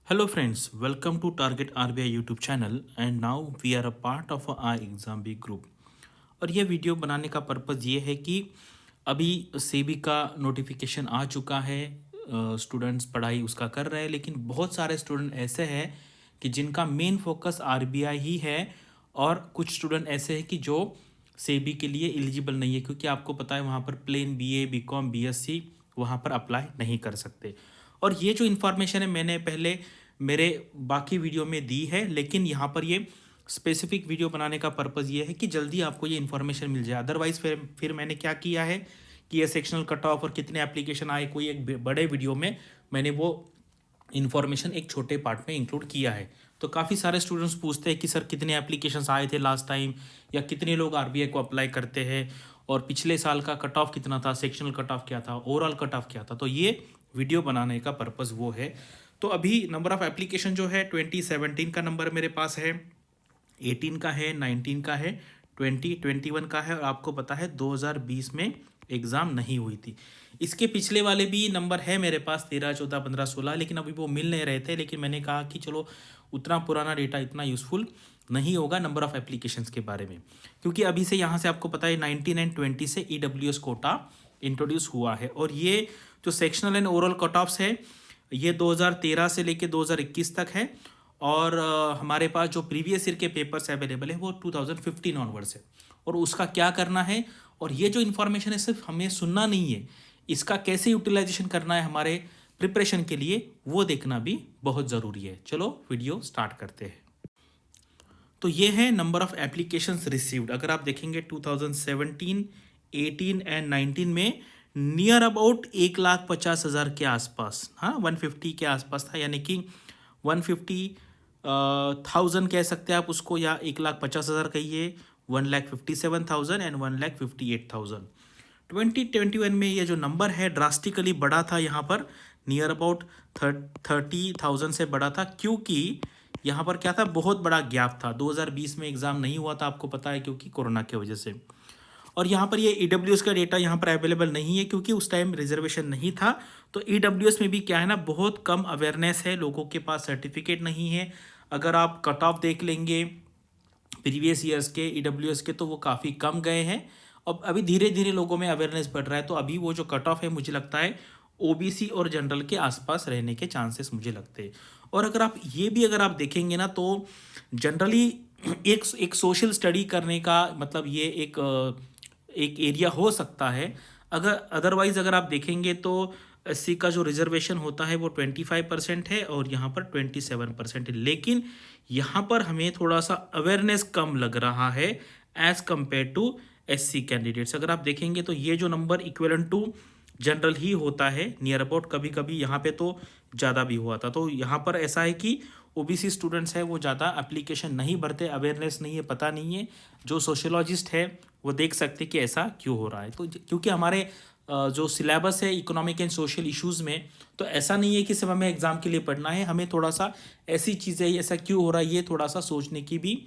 Hello friends, welcome to Target RBI YouTube channel and now we are a part of our exam B group। और ये video बनाने का purpose ये है कि अभी सेबी का नोटिफिकेशन आ चुका है। स्टूडेंट्स पढ़ाई उसका कर रहे हैं, लेकिन बहुत सारे स्टूडेंट ऐसे हैं कि जिनका मेन फोकस आरबीआई ही है, और कुछ स्टूडेंट ऐसे हैं कि जो सेबी के लिए एलिजिबल नहीं है, क्योंकि आपको पता है वहाँ पर प्लेन बीए बीकॉम बीएससी वहाँ पर अप्लाई नहीं कर सकते। और ये जो इन्फॉर्मेशन है मैंने पहले मेरे बाकी वीडियो में दी है, लेकिन यहाँ पर ये स्पेसिफिक वीडियो बनाने का पर्पज़ ये है कि जल्दी आपको ये इन्फॉर्मेशन मिल जाए। अदरवाइज़ फिर मैंने क्या किया है कि ये सेक्शनल कट ऑफ और कितने एप्लीकेशन आए, कोई एक बड़े वीडियो में मैंने वो इन्फॉर्मेशन एक छोटे पार्ट में इंक्लूड किया है। तो काफ़ी सारे स्टूडेंट्स पूछते हैं कि सर कितने एप्लीकेशंस आए थे लास्ट टाइम, या कितने लोग आरबीआई को अप्लाई करते हैं, और पिछले साल का कट ऑफ कितना था, सेक्शनल कट ऑफ क्या था, ओवरऑल कट ऑफ क्या था। तो ये वीडियो बनाने का पर्पज़ वो है। तो अभी नंबर ऑफ़ एप्लीकेशन जो है 2017 का नंबर मेरे पास है, 18 का है, 19 का है, 2021 का है, और आपको पता है 2020 में एग्ज़ाम नहीं हुई थी। इसके पिछले वाले भी नंबर है मेरे पास 13, 14, 15, 16, लेकिन अभी वो मिल नहीं रहे थे। लेकिन मैंने कहा कि चलो उतना पुराना डेटा इतना यूज़फुल नहीं होगा नंबर ऑफ़ एप्लीकेशंस के बारे में, क्योंकि अभी से यहाँ से आपको पता है 19 एंड 20 से ईडब्ल्यूएस कोटा इंट्रोड्यूस हुआ है। और ये जो sectional and overall cut offs है ये 2013 से लेके 2021 तक है। और हमारे पास जो प्रीवियस ईयर के पेपर्स अवेलेबल है वो 2015 ऑनवर्ड्स है। और उसका क्या करना है, और ये जो इन्फॉर्मेशन है सिर्फ हमें सुनना नहीं है, इसका कैसे यूटिलाइजेशन करना है हमारे प्रिपरेशन के लिए, वो देखना भी बहुत ज़रूरी है। चलो वीडियो स्टार्ट करते हैं। तो ये है नंबर ऑफ़ एप्लीकेशंस रिसीव्ड। अगर आप देखेंगे 2017, 18 एंड 19 में नियर अबाउट 1,50,000 के आसपास, हाँ 150 के आसपास था, यानी कि 150,000 कह सकते हैं आप उसको, या 1,50,000 कहिए, 1,57,000 एंड 1,58,000। 2021 में ये जो नंबर है ड्रास्टिकली बढ़ा था, यहाँ पर नियर अबाउट 30,000 से बढ़ा था, क्योंकि यहाँ पर क्या था, बहुत बड़ा गैप था। 2020 में एग्ज़ाम नहीं हुआ था, आपको पता है, क्योंकि कोरोना की वजह से। और यहाँ पर ये ईडब्ल्यूएस का डेटा यहाँ पर अवेलेबल नहीं है, क्योंकि उस टाइम रिजर्वेशन नहीं था। तो ईडब्ल्यूएस में भी क्या है ना, बहुत कम अवेयरनेस है, लोगों के पास सर्टिफिकेट नहीं है। अगर आप कट ऑफ देख लेंगे प्रीवियस ईयर्स के ईडब्ल्यूएस के, तो वो काफ़ी कम गए हैं। अब अभी धीरे धीरे लोगों में अवेयरनेस बढ़ रहा है, तो अभी वो जो कट ऑफ है मुझे लगता है ओबीसी और जनरल के आसपास रहने के चांसेस मुझे लगते हैं। और अगर आप देखेंगे ना, तो जनरली एक सोशल स्टडी करने का मतलब ये एक एरिया हो सकता है। अदरवाइज़ अगर आप देखेंगे तो एससी का जो रिजर्वेशन होता है वो 25% है, और यहाँ पर 27% है। लेकिन यहाँ पर हमें थोड़ा सा अवेयरनेस कम लग रहा है as compare to SC candidates. अगर आप देखेंगे तो ये जो नंबर इक्वलेंट टू जनरल ही होता है नियर अबाउट, कभी कभी यहाँ पे तो ज़्यादा भी हुआ था। तो यहाँ पर ऐसा है कि ओबीसी स्टूडेंट्स है वो ज़्यादा एप्लीकेशन नहीं भरते, अवेयरनेस नहीं है, पता नहीं है। जो सोशोलॉजिस्ट है वो देख सकते कि ऐसा क्यों हो रहा है। तो क्योंकि हमारे जो सिलेबस है इकोनॉमिक एंड सोशल इश्यूज़ में, तो ऐसा नहीं है कि सिर्फ हमें एग्ज़ाम के लिए पढ़ना है, हमें थोड़ा सा ऐसी चीज़ें ऐसा क्यों हो रहा है ये थोड़ा सा सोचने की भी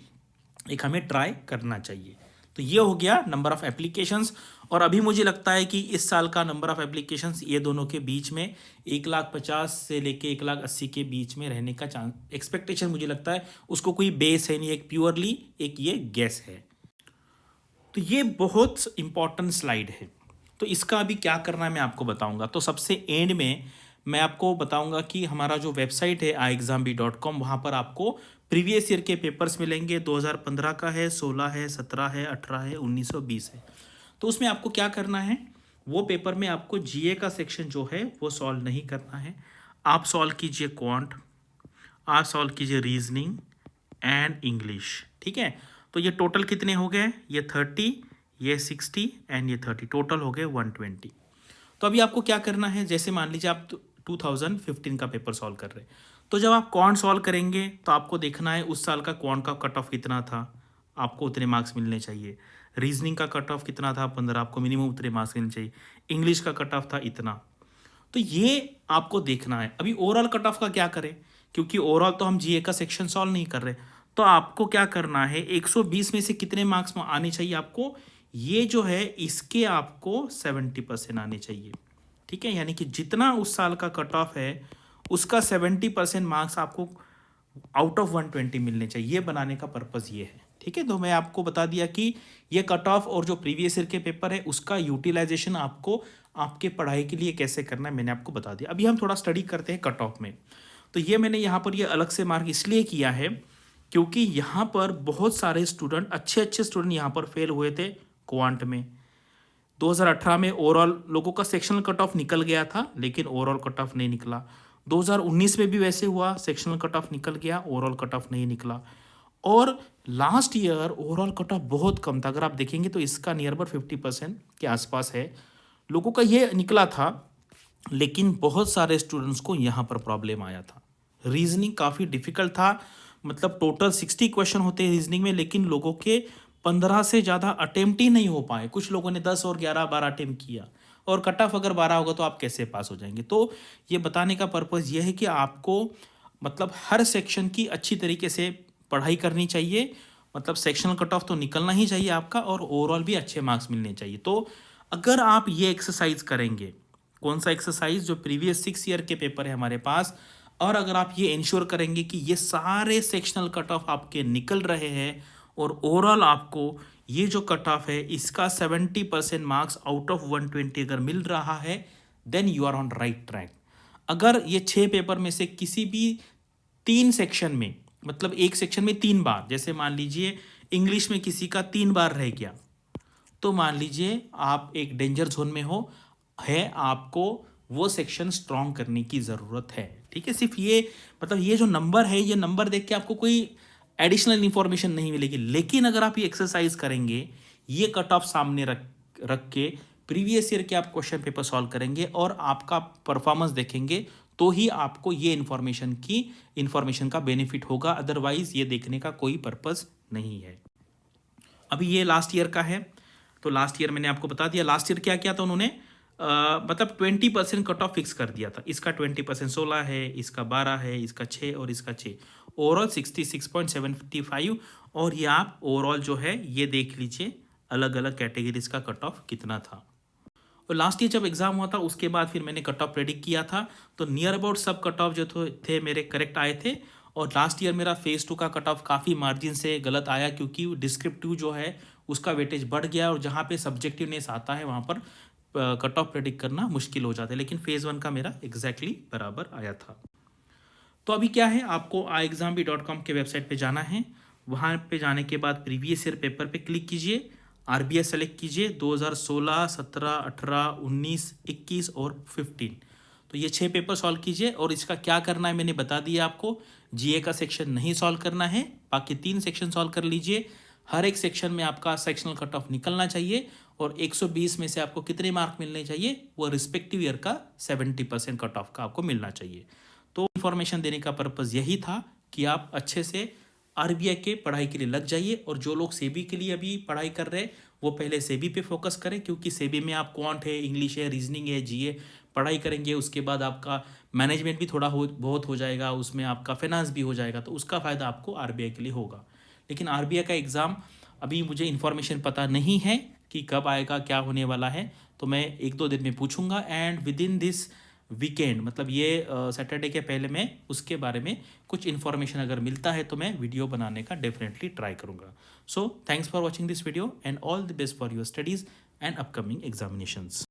एक हमें ट्राई करना चाहिए। तो ये हो गया नंबर ऑफ़ एप्लीकेशंस। और अभी मुझे लगता है कि इस साल का नंबर ऑफ़ एप्लीकेशंस ये दोनों के बीच में 1,50,000 से लेके 1,80,000 के बीच में रहने का चांस एक्सपेक्टेशन मुझे लगता है। उसको कोई बेस है नहीं, एक प्योरली एक ये गेस है। तो ये बहुत इंपॉर्टेंट स्लाइड है। तो इसका अभी क्या करना है मैं आपको बताऊंगा। तो सबसे एंड में मैं आपको बताऊंगा कि हमारा जो वेबसाइट है iexambee.com, वहाँ पर आपको प्रीवियस ईयर के पेपर्स मिलेंगे। 2015 का है, 16 है, 17 है, 18 है, 19 और 20 है। तो उसमें आपको क्या करना है, वो पेपर में आपको जीए का सेक्शन जो है वो सॉल्व नहीं करना है। आप सॉल्व कीजिए क्वांट, आप सॉल्व कीजिए रीजनिंग एंड इंग्लिश, ठीक है। तो ये टोटल कितने हो गए, ये 30, ये 60 एंड ये 30, टोटल हो गए 120। तो अभी आपको क्या करना है, जैसे मान लीजिए आप 2015 का पेपर सॉल्व कर रहे हैं, तो जब आप क्वांट सॉल्व करेंगे तो आपको देखना है उस साल का क्वांट का कट ऑफ कितना था, आपको उतने मार्क्स मिलने चाहिए। रीजनिंग का कट ऑफ कितना था, 15, आपको मिनिमम उतने मार्क्स मिलने चाहिए। इंग्लिश का कट ऑफ था इतना। तो ये आपको देखना है। अभी ओवरऑल कट ऑफ का क्या करें, क्योंकि ओवरऑल तो हम जीए का सेक्शन सॉल्व नहीं कर रहे। तो आपको क्या करना है, 120 में से कितने मार्क्स में आने चाहिए आपको, ये जो है इसके आपको 70% आने चाहिए, ठीक है। यानी कि जितना उस साल का कट ऑफ है उसका 70% मार्क्स आपको आउट ऑफ 120 मिलने चाहिए। ये बनाने का पर्पज़ ये है, ठीक है। तो मैं आपको बता दिया कि ये कट ऑफ और जो प्रीवियस ईयर के पेपर है उसका यूटिलाइजेशन आपको आपके पढ़ाई के लिए कैसे करना है मैंने आपको बता दिया। अभी हम थोड़ा स्टडी करते हैं कट ऑफ में। तो ये मैंने यहाँ पर ये अलग से मार्क इसलिए किया है क्योंकि यहाँ पर बहुत सारे स्टूडेंट, अच्छे अच्छे स्टूडेंट यहाँ पर फेल हुए थे क्वांट में। 2018 में ओवरऑल लोगों का सेक्शनल कट ऑफ निकल गया था, लेकिन ओवरऑल कट ऑफ नहीं निकला। 2019 में भी वैसे हुआ, सेक्शनल कट ऑफ निकल गया, ओवरऑल कट ऑफ नहीं निकला। और last year overall cut off बहुत कम था, अगर आप देखेंगे तो इसका नियर अबाउट 50% के आसपास है लोगों का ये निकला था। लेकिन बहुत सारे स्टूडेंट्स को यहाँ पर प्रॉब्लम आया था। रीजनिंग काफ़ी डिफिकल्ट था, मतलब टोटल 60 क्वेश्चन होते हैं रीजनिंग में, लेकिन लोगों के 15 से ज़्यादा अटेम्प्ट ही नहीं हो पाए। कुछ लोगों ने 10 और 11 12 अटेम्प्ट किया, और कट ऑफ अगर 12 होगा तो आप कैसे पास हो जाएंगे। तो ये बताने का पर्पज़ ये है कि आपको मतलब हर सेक्शन की अच्छी तरीके से पढ़ाई करनी चाहिए, मतलब सेक्शनल कट ऑफ तो निकलना ही चाहिए आपका, और ओवरऑल भी अच्छे मार्क्स मिलने चाहिए। तो अगर आप ये एक्सरसाइज करेंगे, कौन सा एक्सरसाइज, जो प्रीवियस 6 ईयर के पेपर है हमारे पास, और अगर आप ये इंश्योर करेंगे कि ये सारे सेक्शनल कट ऑफ आपके निकल रहे हैं और ओवरऑल आपको ये जो कट ऑफ है इसका 70% मार्क्स आउट ऑफ 120 अगर मिल रहा है, then you are on right track. अगर ये 6 पेपर में से किसी भी 3 सेक्शन में, मतलब एक सेक्शन में 3 बार, जैसे मान लीजिए इंग्लिश में किसी का 3 बार रह गया, तो मान लीजिए आप एक डेंजर जोन में हो, है आपको वो सेक्शन स्ट्रॉन्ग करने की ज़रूरत है, ठीक है। सिर्फ ये मतलब ये जो नंबर है, ये नंबर देख के आपको कोई एडिशनल इन्फॉर्मेशन नहीं मिलेगी, लेकिन अगर आप ये एक्सरसाइज करेंगे, ये कट ऑफ सामने रख के प्रीवियस ईयर के आप क्वेश्चन पेपर सॉल्व करेंगे और आपका परफॉर्मेंस देखेंगे, तो ही आपको ये इन्फॉर्मेशन का बेनिफिट होगा। अदरवाइज ये देखने का कोई पर्पज़ नहीं है। अभी ये लास्ट ईयर का है, तो लास्ट ईयर मैंने आपको बता दिया। लास्ट ईयर क्या किया था उन्होंने, मतलब 20% कट ऑफ फिक्स कर दिया था। इसका 20% 16 है, इसका 12 है, इसका 6 और इसका 6, ओवरऑल 66.75। और ये आप ओवरऑल जो है ये देख लीजिए अलग अलग कैटेगरीज का कट ऑफ कितना था। और लास्ट ईयर जब एग्जाम हुआ था उसके बाद फिर मैंने कट ऑफ प्रेडिक्ट किया था, तो नियर अबाउट सब कट ऑफ जो थे मेरे करेक्ट आए थे। और लास्ट ईयर मेरा फेज 2 का कट ऑफ काफ़ी मार्जिन से गलत आया, क्योंकि डिस्क्रिप्टिव जो है उसका वेटेज बढ़ गया, और जहाँ पे सब्जेक्टिवनेस आता है वहाँ पर कट ऑफ प्रेडिक्ट करना मुश्किल हो जाता है। लेकिन फेज़ 1 का मेरा एग्जैक्टली बराबर आया था। तो अभी क्या है, आपको iexambee.com के वेबसाइट पे जाना है। वहाँ पे जाने के बाद प्रीवियस ईयर पेपर पे क्लिक कीजिए, आरबीआई सेलेक्ट कीजिए, 2016, 17, 18, 19, 21 और 15। तो ये 6 पेपर सॉल्व कीजिए, और इसका क्या करना है मैंने बता दिया आपको। जीए का सेक्शन नहीं सॉल्व करना है, बाकी 3 सेक्शन सॉल्व कर लीजिए। हर एक सेक्शन में आपका सेक्शनल कट ऑफ निकलना चाहिए, और 120 में से आपको कितने मार्क मिलने चाहिए, वो रिस्पेक्टिव ईयर का 70% कट ऑफ का आपको मिलना चाहिए। तो इन्फॉर्मेशन देने का पर्पज़ यही था कि आप अच्छे से आरबीआई के पढ़ाई के लिए लग जाइए, और जो लोग सेबी के लिए अभी पढ़ाई कर रहे हैं वो पहले सेबी पे फोकस करें, क्योंकि सेबी में आप क्वांट है, इंग्लिश है, रीजनिंग है, जीए पढ़ाई करेंगे। उसके बाद आपका मैनेजमेंट भी थोड़ा बहुत हो जाएगा, उसमें आपका फाइनेंस भी हो जाएगा, तो उसका फ़ायदा आपको आरबीआई के लिए होगा। लेकिन आरबीआई का एग्ज़ाम अभी मुझे इन्फॉर्मेशन पता नहीं है कि कब आएगा, क्या होने वाला है, तो मैं 1-2 दिन में पूछूंगा। And with in this weekend, मतलब ये सैटरडे के पहले मैं उसके बारे में कुछ इन्फॉर्मेशन अगर मिलता है तो मैं वीडियो बनाने का डेफिनेटली ट्राई करूँगा। So thanks for watching this video, and all the best for your studies and upcoming examinations.